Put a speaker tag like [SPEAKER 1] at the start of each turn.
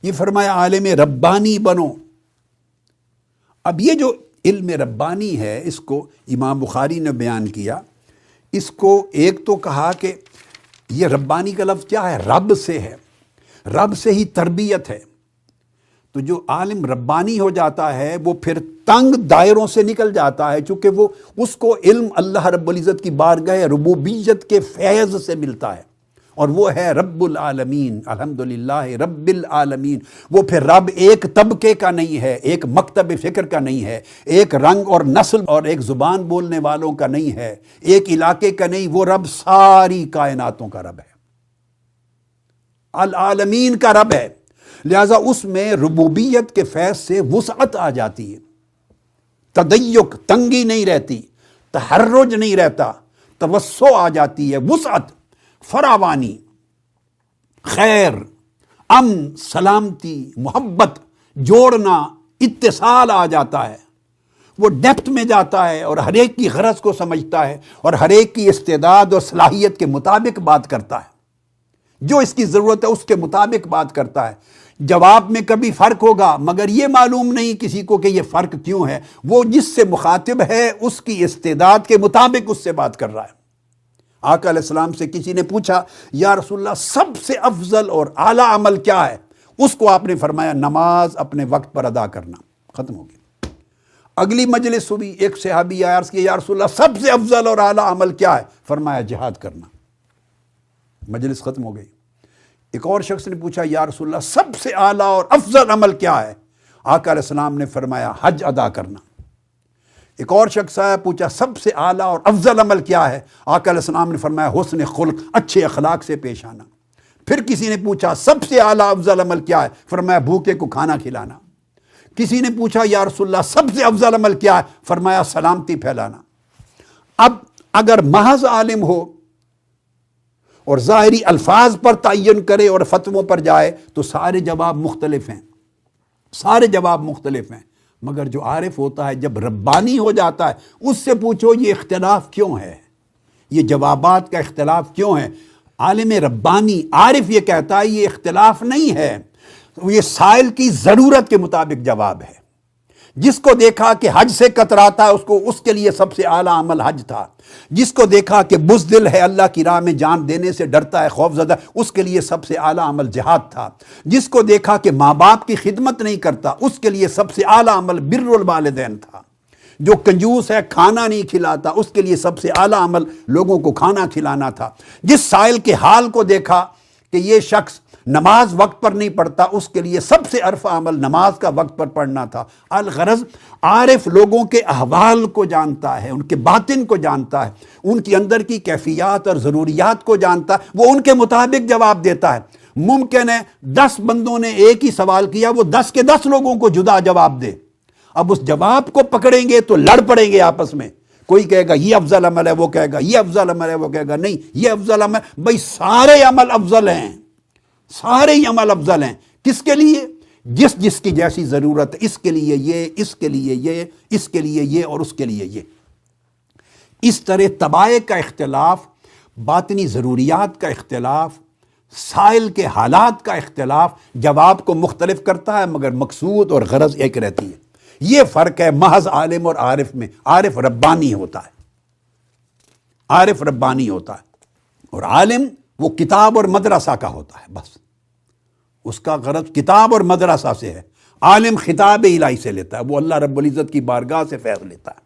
[SPEAKER 1] یہ فرمایا عالم ربانی بنو۔ اب یہ جو علم ربانی ہے اس کو امام بخاری نے بیان کیا، اس کو ایک تو کہا کہ یہ ربانی کا لفظ کیا ہے؟ رب سے ہے، رب سے ہی تربیت ہے۔ تو جو عالم ربانی ہو جاتا ہے وہ پھر تنگ دائروں سے نکل جاتا ہے، چونکہ وہ اس کو علم اللہ رب العزت کی بارگاہ ربوبیت کے فیض سے ملتا ہے، اور وہ ہے رب العالمین، الحمدللہ رب العالمین۔ وہ پھر رب ایک طبقے کا نہیں ہے، ایک مکتب فکر کا نہیں ہے، ایک رنگ اور نسل اور ایک زبان بولنے والوں کا نہیں ہے، ایک علاقے کا نہیں، وہ رب ساری کائناتوں کا رب ہے، العالمین کا رب ہے۔ لہذا اس میں ربوبیت کے فیض سے وسعت آ جاتی ہے، تضیق، تنگی نہیں رہتی، تحرج نہیں رہتا، توسع آ جاتی ہے، وسعت، فراوانی، خیر، امن، سلامتی، محبت، جوڑنا، اتصال آ جاتا ہے۔ وہ ڈیپتھ میں جاتا ہے اور ہر ایک کی غرض کو سمجھتا ہے اور ہر ایک کی استعداد اور صلاحیت کے مطابق بات کرتا ہے، جو اس کی ضرورت ہے اس کے مطابق بات کرتا ہے۔ جواب میں کبھی فرق ہوگا مگر یہ معلوم نہیں کسی کو کہ یہ فرق کیوں ہے، وہ جس سے مخاطب ہے اس کی استعداد کے مطابق اس سے بات کر رہا ہے۔ آقا علیہ السلام سے کسی نے پوچھا یا رسول اللہ سب سے افضل اور اعلیٰ عمل کیا ہے؟ اس کو آپ نے فرمایا نماز اپنے وقت پر ادا کرنا، ختم ہو گیا۔ اگلی مجلس ہوئی، ایک صحابی آیا، عرض کیا یا رسول اللہ سب سے افضل اور اعلیٰ عمل کیا ہے؟ فرمایا جہاد کرنا، مجلس ختم ہو گئی۔ ایک اور شخص نے پوچھا یا رسول اللہ سب سے اعلیٰ اور افضل عمل کیا ہے؟ آقا علیہ السلام نے فرمایا حج ادا کرنا۔ ایک اور شخص آیا، پوچھا سب سے اعلیٰ اور افضل عمل کیا ہے؟ آقا علیہ السلام نے فرمایا حسن خلق، اچھے اخلاق سے پیش آنا۔ پھر کسی نے پوچھا سب سے اعلیٰ افضل عمل کیا ہے؟ فرمایا بھوکے کو کھانا کھلانا۔ کسی نے پوچھا یا رسول اللہ سب سے افضل عمل کیا ہے؟ فرمایا سلامتی پھیلانا۔ اب اگر محض عالم ہو اور ظاہری الفاظ پر تعین کرے اور فتووں پر جائے تو سارے جواب مختلف ہیں، سارے جواب مختلف ہیں، مگر جو عارف ہوتا ہے جب ربانی ہو جاتا ہے اس سے پوچھو یہ اختلاف کیوں ہے، یہ جوابات کا اختلاف کیوں ہے؟ عالم ربانی عارف یہ کہتا ہے یہ اختلاف نہیں ہے، یہ سائل کی ضرورت کے مطابق جواب ہے۔ جس کو دیکھا کہ حج سے کتراتا ہے اس کے لیے سب سے اعلیٰ عمل حج تھا، جس کو دیکھا کہ بزدل ہے، اللہ کی راہ میں جان دینے سے ڈرتا ہے، خوف زدہ، اس کے لیے سب سے اعلیٰ عمل جہاد تھا، جس کو دیکھا کہ ماں باپ کی خدمت نہیں کرتا اس کے لیے سب سے اعلیٰ عمل بر الوالدین تھا، جو کنجوس ہے کھانا نہیں کھلاتا اس کے لیے سب سے اعلیٰ عمل لوگوں کو کھانا کھلانا تھا، جس سائل کے حال کو دیکھا کہ یہ شخص نماز وقت پر نہیں پڑھتا اس کے لیے سب سے ارفع عمل نماز کا وقت پر پڑھنا تھا۔ الغرض عارف لوگوں کے احوال کو جانتا ہے، ان کے باطن کو جانتا ہے، ان کی اندر کی کیفیات اور ضروریات کو جانتا ہے، وہ ان کے مطابق جواب دیتا ہے۔ ممکن ہے 10 بندوں نے ایک ہی سوال کیا، وہ 10 کے 10 لوگوں کو جدا جواب دے، اب اس جواب کو پکڑیں گے تو لڑ پڑیں گے آپس میں، کوئی کہے گا یہ افضل عمل ہے، وہ کہے گا یہ افضل عمل ہے، وہ کہے گا نہیں یہ افضل عمل ہے۔ بھائی سارے عمل افضل ہیں، سارے ہی عمل افضل ہیں، کس کے لیے؟ جس جس کی جیسی ضرورت ہے، اس کے لیے یہ، اس کے لیے یہ، اس کے لیے یہ اور اس کے لیے یہ۔ اس طرح طبائع کا اختلاف، باطنی ضروریات کا اختلاف، سائل کے حالات کا اختلاف جواب کو مختلف کرتا ہے مگر مقصود اور غرض ایک رہتی ہے۔ یہ فرق ہے محض عالم اور عارف میں۔ عارف ربانی ہوتا ہے، عارف ربانی ہوتا ہے، اور عالم وہ کتاب اور مدرسہ کا ہوتا ہے، بس اس کا غرض کتاب اور مدرسہ سے ہے۔ عالم خطاب الہی سے لیتا ہے، وہ اللہ رب العزت کی بارگاہ سے فیض لیتا ہے۔